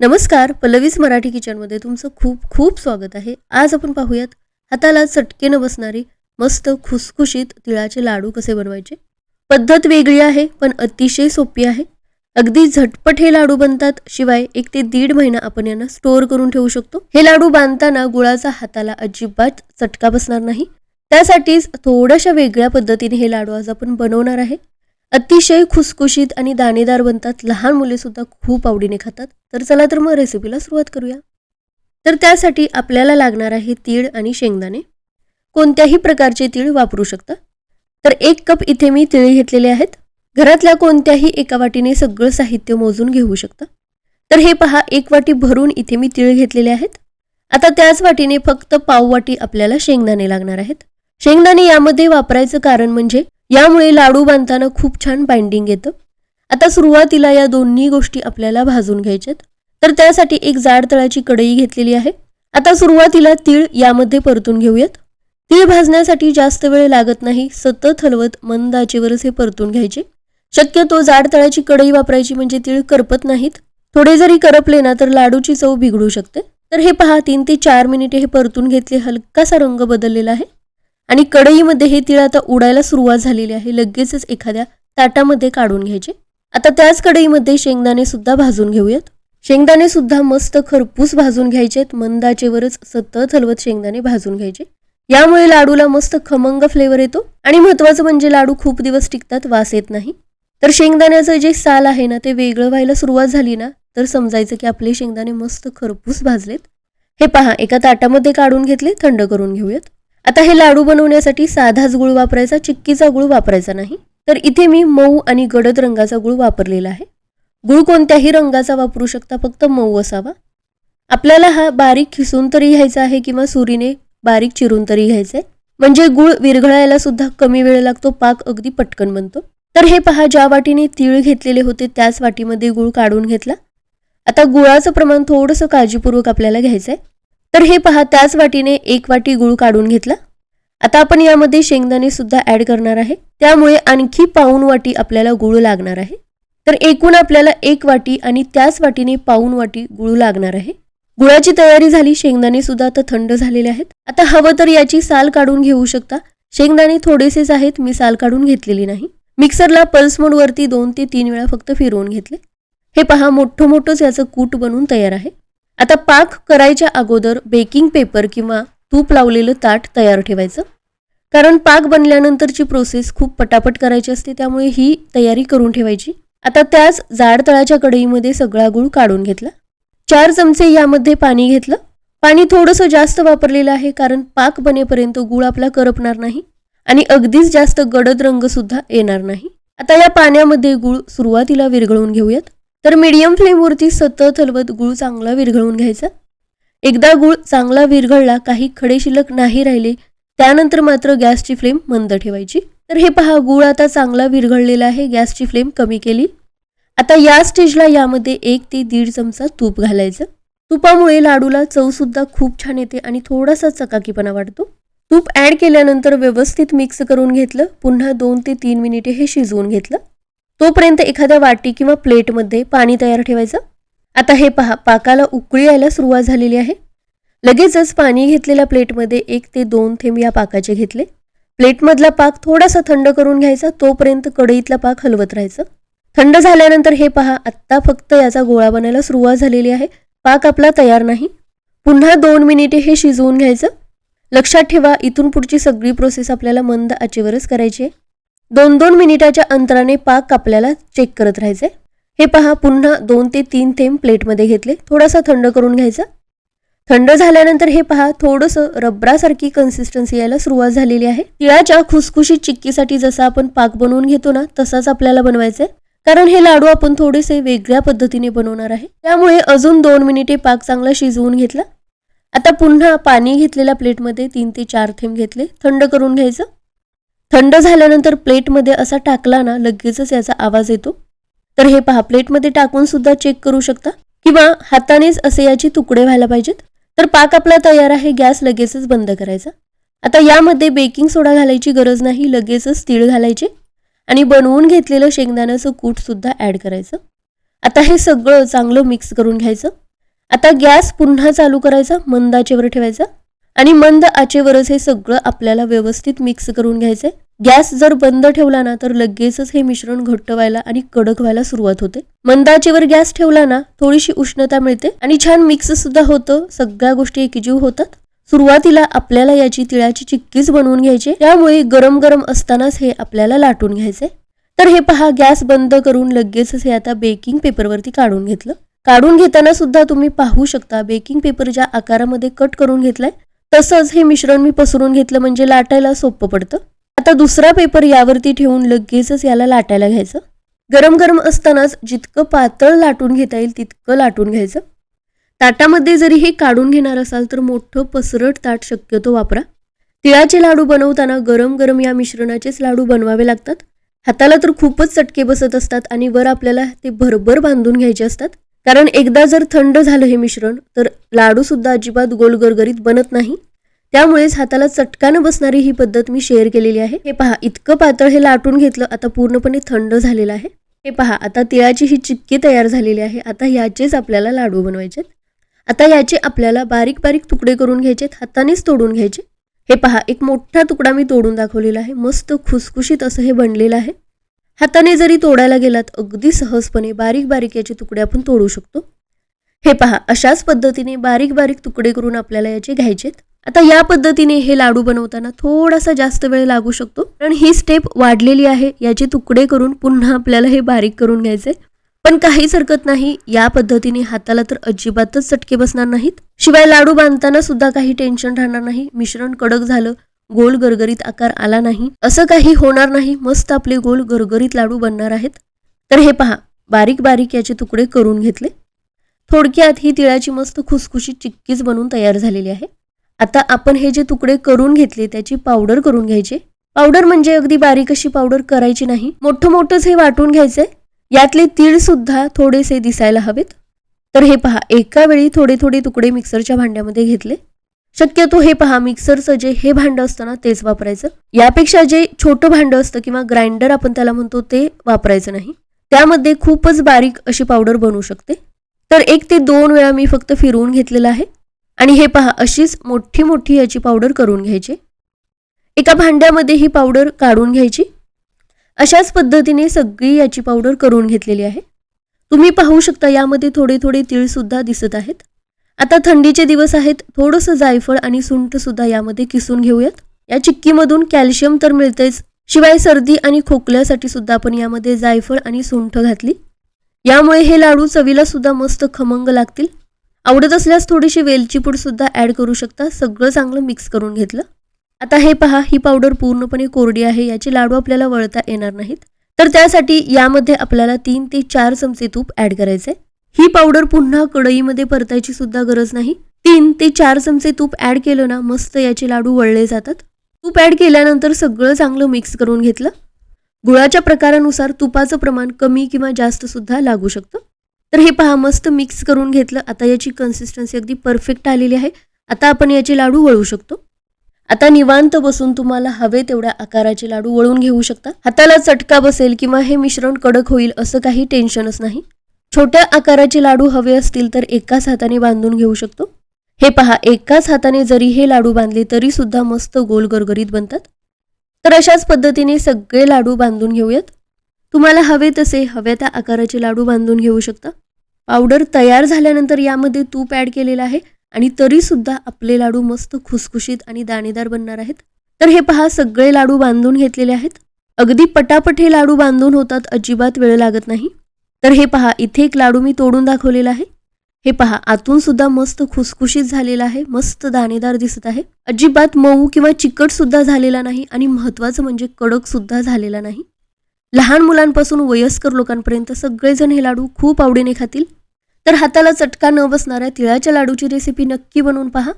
नमस्कार, पल्लवीज मराठी किचनमध्ये तुमचं खूप खूप स्वागत आहे. आज आपण पाहूयात हाताला चटके न बसणारे मस्त खुसखुशीत तिळाचे लाडू कसे बनवायचे. पद्धत वेगळी आहे पण अतिशय सोपी आहे. अगदी झटपट हे लाडू बनतात. शिवाय 1 ते 1.5 महिना आपण यांना स्टोअर करून ठेवू शकतो. हे लाडू बांधताना गुळाचा हाताला अजिबात चटका बसणार नाही. त्यासाठीच थोड्याशा वेगळ्या पद्धतीने हे लाडू आज आपण बनवणार आहे. अतिशय खुसखुशीत आणि दाणेदार बनतात. लहान मुले सुद्धा खूप आवडीने खातात. तर चला तर मग रेसिपीला सुरुवात करूया. तर त्यासाठी आपल्याला लागणार आहे तीळ आणि शेंगदाणे. कोणत्याही प्रकारचे तीळ वापरू शकता. तर 1 कप इथे मी तीळ घेतलेले आहेत. घरातल्या कोणत्याही एका वाटीने सगळं साहित्य मोजून घेऊ शकता. तर हे पहा, 1 वाटी भरून इथे मी तीळ घेतलेले आहेत. आता त्याच वाटीने फक्त पाव वाटी आपल्याला शेंगदाणे लागणार आहेत. शेंगदाणे यामध्ये वापरायचं कारण म्हणजे यामुळे लाडू बांधताना खूप छान बाइंडिंग येतं. आता सुरुवातीला या दोन्ही गोष्टी आपल्याला भाजून घ्यायच्यात. तर त्यासाठी एक जाड तळाची कढई घेतलेली आहे. आता सुरुवातीला तीळ यामध्ये परतून घेऊयात. तीळ भाजण्यासाठी जास्त वेळ लागत नाही. सतत हलवत मंद आचेवरच हे परतून घ्यायचे. शक्यतो जाड तळाची कढई वापरायची म्हणजे तीळ करपत नाहीत. थोडे जरी करपले ना तर लाडूची चव बिघडू शकते. तर हे पहा, 3 ते 4 मिनिटे हे परतून घेतले. हलकासा रंग बदललेला आहे आणि कढईमध्ये हे तीळ आता उडायला सुरुवात झालेली आहे. लगेचच एखाद्या ताटामध्ये काढून घ्यायचे. आता त्याच कढईमध्ये शेंगदाणे सुद्धा भाजून घेऊयात. शेंगदाणे सुद्धा मस्त खरपूस भाजून घ्यायचेत. मंद आचेवरच सतत हलवत शेंगदाणे भाजून घ्यायचे. यामुळे लाडूला मस्त खमंग फ्लेवर येतो आणि महत्त्वाचं म्हणजे लाडू खूप दिवस टिकतात, वास येत नाही. तर शेंगदाण्याचं जे साल आहे ना ते वेगळं व्हायला सुरुवात झाली ना तर समजायचं की आपले शेंगदाणे मस्त खरपूस भाजलेत. हे पहा, एका ताटामध्ये काढून घेतले. थंड करून घेऊयात. आता हे लाडू बनवण्यासाठी साधाच गुळ वापरायचा, चिक्कीचा गुळ वापरायचा नाही. तर इथे मी मऊ आणि गडद रंगाचा गुळ वापरलेला आहे. गुळ कोणत्याही रंगाचा वापरू शकता, फक्त मऊ असावा. आपल्याला हा बारीक खिसून तरी घ्यायचा आहे किंवा सुरीने बारीक चिरून तरी घ्यायचा आहे. म्हणजे गुळ विरघळायला सुद्धा कमी वेळ लागतो, पाक अगदी पटकन बनतो. तर हे पहा, ज्या वाटीने तीळ घेतलेले होते त्याच वाटीमध्ये गुळ काढून घेतला. आता गुळाचं प्रमाण थोडंसं काळजीपूर्वक आपल्याला घ्यायचं आहे. तर हे पहा, त्याच वाटीने 1 वाटी गुळ काढून घेतला. आता आपण यामध्ये शेंगदाणे सुद्धा ऍड करणार आहे. त्यामुळे आणखी पाऊण वाटी आपल्याला गुळ लागणार आहे. तर एकूण आपल्याला 1 वाटी आणि त्याच वाटीने पाऊण वाटी गुळ लागणार आहे. गुळाची तयारी झाली. शेंगदाणे सुद्धा आता थंड झालेले आहेत. आता हवं तर याची साल काढून घेऊ शकता. शेंगदाणे थोडेसेच आहेत, मी साल काढून घेतलेली नाही. मिक्सरला पल्स मोडवरती 2 ते 3 वेळा फक्त फिरवून घेतले. हे पहा, मोठंच याचं कूट बनून तयार आहे. आता पाक करायच्या अगोदर बेकिंग पेपर किंवा तूप लावलेलं ताट तयार ठेवायचं. कारण पाक बनल्यानंतरची प्रोसेस खूप पटापट करायची असते, त्यामुळे ही तयारी करून ठेवायची. आता त्याच जाड तळाच्या कढईमध्ये सगळा गुळ काढून घेतला. 4 चमचे यामध्ये पाणी घेतलं. पाणी थोडंसं जास्त वापरलेलं आहे कारण पाक बनेपर्यंत गुळ आपला करपणार नाही आणि अगदीच जास्त गडद रंग सुद्धा येणार नाही. आता या पाण्यामध्ये गुळ सुरुवातीला विरघळून घेऊयात. तर मीडियम फ्लेमवरती सतत हलवत गुळ चांगला विरघळून घ्यायचा. एकदा गुळ चांगला विरघळला, काही खडे शिल्लक नाही राहिले, त्यानंतर मात्र गॅसची फ्लेम मंद ठेवायची. तर हे पहा, गुळ आता चांगला विरघळलेला आहे. गॅसची फ्लेम कमी केली. आता या स्टेजला यामध्ये 1 ते 1.5 चमचा तूप घालायचं. तुपामुळे लाडूला चव सुद्धा खूप छान येते आणि थोडासा चकाकीपणा वाढतो. तूप ऍड केल्यानंतर व्यवस्थित मिक्स करून घेतलं. पुन्हा 2 ते 3 मिनिटे हे शिजवून घेतलं. तोपर्यंत एखाद्या वाटी किंवा प्लेटमध्ये पाणी तयार ठेवायचं. आता हे पहा, पाकाला उकळी यायला सुरुवात झालेली आहे. लगेचच पाणी घेतलेल्या प्लेटमध्ये 1 ते 2 थेंब या पाकाचे घेतले. प्लेटमधला पाक थोडासा थंड करून घ्यायचा. तोपर्यंत कढईतला पाक हलवत राहायचं. थंड झाल्यानंतर हे पहा, आत्ता फक्त याचा गोळा बनायला सुरुवात झालेली आहे. पाक आपला तयार नाही. पुन्हा 2 मिनिटे हे शिजवून घ्यायचं. लक्षात ठेवा, इथून पुढची सगळी प्रोसेस आपल्याला मंद आचेवरच करायची आहे. 2-2 मिनिटाच्या अंतराने पाक आपल्याला चेक करत राहायचंय. हे पहा, पुन्हा 2 ते 3 थेंब प्लेटमध्ये घेतले. थोडासा थंड करून घ्यायचा. थंड झाल्यानंतर हे पहा, थोडंसं रबरासारखी कन्सिस्टन्सी यायला सुरुवात झालेली आहे. तिळाच्या खुसखुशीत चिक्कीसाठी जसा आपण पाक बनवून घेतो ना तसाच आपल्याला बनवायचा आहे. कारण हे लाडू आपण थोडेसे वेगळ्या पद्धतीने बनवणार आहे. त्यामुळे अजून 2 मिनिटे पाक चांगला शिजवून घेतला. आता पुन्हा पाणी घेतलेल्या प्लेटमध्ये 3 ते 4 थेंब घेतले. थंड करून घ्यायचं. थंड झाल्यानंतर प्लेटमध्ये असा टाकला ना लगेचच याचा आवाज येतो. तर हे पहा, प्लेटमध्ये टाकून सुद्धा चेक करू शकता किंवा हातानेच असे याचे तुकडे व्हायला पाहिजेत. तर पाक आपला तयार आहे. गॅस लगेचच बंद करायचा. आता यामध्ये बेकिंग सोडा घालायची गरज नाही. लगेचच तीळ घालायचे आणि बनवून घेतलेलं शेंगदाण्याचं कूट सुद्धा ऍड करायचं. आता हे सगळं चांगलं मिक्स करून घ्यायचं. आता गॅस पुन्हा चालू करायचा, मंद आचेवर ठेवायचा आणि मंद आचेवरच हे सगळं आपल्याला व्यवस्थित मिक्स करून घ्यायचंय. गॅस जर बंद ठेवला ना तर लगेचच हे मिश्रण घट्ट व्हायला आणि कडक व्हायला सुरुवात होते. मंद आचेवर गॅस ठेवला ना थोडीशी उष्णता मिळते आणि छान मिक्स सुद्धा होतं, सगळ्या गोष्टी एकजीव होतात. सुरुवातीला आपल्याला याची तिळाची चिक्कीच बनवून घ्यायची, त्यामुळे गरम गरम असतानाच हे आपल्याला लाटून घ्यायचे. तर हे पहा, गॅस बंद करून लगेचच हे आता बेकिंग पेपरवरती काढून घेतलं. काढून घेताना सुद्धा तुम्ही पाहू शकता बेकिंग पेपर ज्या आकारामध्ये कट करून घेतलाय तसंच हे मिश्रण मी पसरून घेतलं, म्हणजे लाटायला सोपं पडतं. आता दुसरा पेपर यावरती ठेवून लगेचच याला लाटायला घ्यायचं. गरम गरम असतानाच जितकं पातळ लाटून घेता येईल तितकं लाटून घ्यायचं. ताटामध्ये जरी हे काढून घेणार असाल तर मोठं पसरट ताट शक्यतो वापरा. तिळाचे लाडू बनवताना गरम गरम या मिश्रणाचेच लाडू बनवावे लागतात. हाताला तर खूपच चटके बसत असतात आणि वर आपल्याला ते भरभर बांधून घ्यायचे असतात, कारण एकदा जर थंड झालं हे मिश्रण तर लाडू सुद्धा अजिबात गोल गरगरीत बनत नाही. त्यामुळेच हाताला चटकानं बसणारी ही पद्धत मी शेअर केलेली आहे. हे पहा, इतकं पातळ हे लाटून घेतलं, आता पूर्णपणे थंड झालेलं आहे. हे पहा, आता तिळाची ही चिक्की तयार झालेली आहे. आता याचेच आपल्याला लाडू बनवायचे. आता याचे आपल्याला बारीक बारीक तुकडे करून घ्यायचे, हातानेच तोडून घ्यायचे. हे पहा, एक मोठा तुकडा मी तोडून दाखवलेला आहे. मस्त खुसखुशीत असं हे बनलेलं आहे. हाताने जरी तोडायला गेलात अगदी सहजपणे बारीक बारीक याचे तुकडे आपण तोडू शकतो. हे पहा, अशाच पद्धतीने बारीक बारीक तुकडे करून आपल्याला याचे घ्यायचेत. आता या पद्धतीने हे लाडू बनवताना थोडासा जास्त वेळ लागू शकतो, कारण ही स्टेप वाढलेली आहे. याचे तुकडे करून पुन्हा आपल्याला हे बारीक करून घ्यायचे, पण काहीच हरकत नाही. या पद्धतीने हाताला तर अजिबातच चटके बसणार नाहीत. शिवाय लाडू बांधताना सुद्धा काही टेन्शन राहणार नाही. मिश्रण कडक झालं, गोल गरगरीत आकार आला नाही, असं काही होणार नाही. मस्त आपले गोल गरगरीत लाडू बनणार आहेत. तर हे पहा, बारीक बारीक याचे तुकडे करून घेतले. थोडक्यात ही तिळाची मस्त खुसखुशीत चिक्कीच बनवून तयार झालेली आहे. आता आपण हे जे तुकडे करून घेतले त्याची पावडर करून घ्यायचे. पावडर म्हणजे अगदी बारीक अशी पावडर करायची नाही, मोठं मोठंच हे वाटून घ्यायचंय. यातले तीळ सुद्धा थोडेसे दिसायला हवेत. तर हे पहा, एका वेळी थोडे थोडे तुकडे मिक्सरच्या भांड्यामध्ये घेतले. शक्यतो हे पहा, मिक्सरचं जे हे भांडं असतं ना तेच वापरायचं. यापेक्षा जे छोटं भांडं असतं किंवा ग्राइंडर आपण त्याला म्हणतो ते वापरायचं नाही. त्यामध्ये खूपच बारीक अशी पावडर बनू शकते. तर 1 ते 2 वेळा मी फक्त फिरवून घेतलेलं आहे आणि हे पहा, अशीच मोठी मोठी याची पावडर करून घ्यायची. एका भांड्यामध्ये ही पावडर काढून घ्यायची. अशाच पद्धतीने सगळी याची पावडर करून घेतलेली आहे. तुम्ही पाहू शकता यामध्ये थोडे थोडे तीळ सुद्धा दिसत आहेत. आता थंडीचे दिवस आहेत, थोडंसं जायफळ आणि सुंठ सुद्धा यामध्ये किसून घेऊयात. या चिक्कीमधून कॅल्शियम तर मिळतेच, शिवाय सर्दी आणि खोकल्यासाठी सुद्धा आपण यामध्ये जायफळ आणि सुंठ घातली. यामुळे हे लाडू चवीला सुद्धा मस्त खमंग लागतील. आवडत असल्यास थोडीशी वेलची पूड सुद्धा ऍड करू शकता. सगळं चांगलं मिक्स करून घेतलं. आता हे पहा, ही पावडर पूर्णपणे कोरडी आहे, याचे लाडू आपल्याला वळता येणार नाहीत. तर त्यासाठी यामध्ये आपल्याला 3 ते 4 चमचे तूप ऍड करायचे. ही पावडर पुन्हा कढईमध्ये परतायची सुद्धा गरज नाही. 3 ते 4 चमचे तूप ऍड केलं ना मस्त याचे लाडू वळले जातात. तूप ऍड केल्यानंतर सगळं चांगलं मिक्स करून घेतलं. गुळाच्या प्रकारानुसार तुपाचं प्रमाण कमी किंवा जास्त सुद्धा लागू शकतं. तर हे पहा, मस्त मिक्स करून घेतलं. आता याची कन्सिस्टन्सी अगदी परफेक्ट आलेली आहे. आता आपण याचे लाडू वळू शकतो. आता निवांत बसून तुम्हाला हवे तेवढ्या आकाराचे लाडू वळून घेऊ शकता. हाताला चटका बसेल किंवा हे मिश्रण कडक होईल असं काही टेन्शनच नाही. छोट्या आकाराचे लाडू हवे असतील तर एकाच हाताने बांधून घेऊ शकतो. हे पहा, एकाच हाताने जरी हे लाडू बांधले तरी सुद्धा मस्त गोल गरगरीत बनतात. तर अशाच पद्धतीने सगळे लाडू बांधून घेऊयात. तुम्हाला हवे तसे हव्या त्या आकाराचे लाडू बांधून घेऊ शकता. पावडर तयार झाल्यानंतर यामध्ये तूप ऍड केलेलं आहे आणि तरी सुद्धा आपले लाडू मस्त खुसखुशीत आणि दाणेदार बनणार आहेत. तर हे पहा, सगळे लाडू बांधून घेतलेले आहेत. अगदी पटापट हे लाडू बांधून होतात, अजिबात वेळ लागत नाही. तर हे पहा, इथे एक लाडू मी तोडून दाखवलेला आहे. हे पहा, आतून सुद्धा मस्त खुसखुशीत झालेला आहे, मस्त दाणेदार दिसत आहे. अजिबात मऊ किंवा चिकट सुद्धा झालेला नाही आणि महत्वाचं म्हणजे कडक सुद्धा झालेला नाही. लहान मुलांपासून वयस्कर लोकांपर्यंत सगळेजण हे लाडू खूप आवडीने खातील. तर हाताला चटका न बसणाऱ्या तिळाच्या लाडूची रेसिपी नक्की बनवून पहा.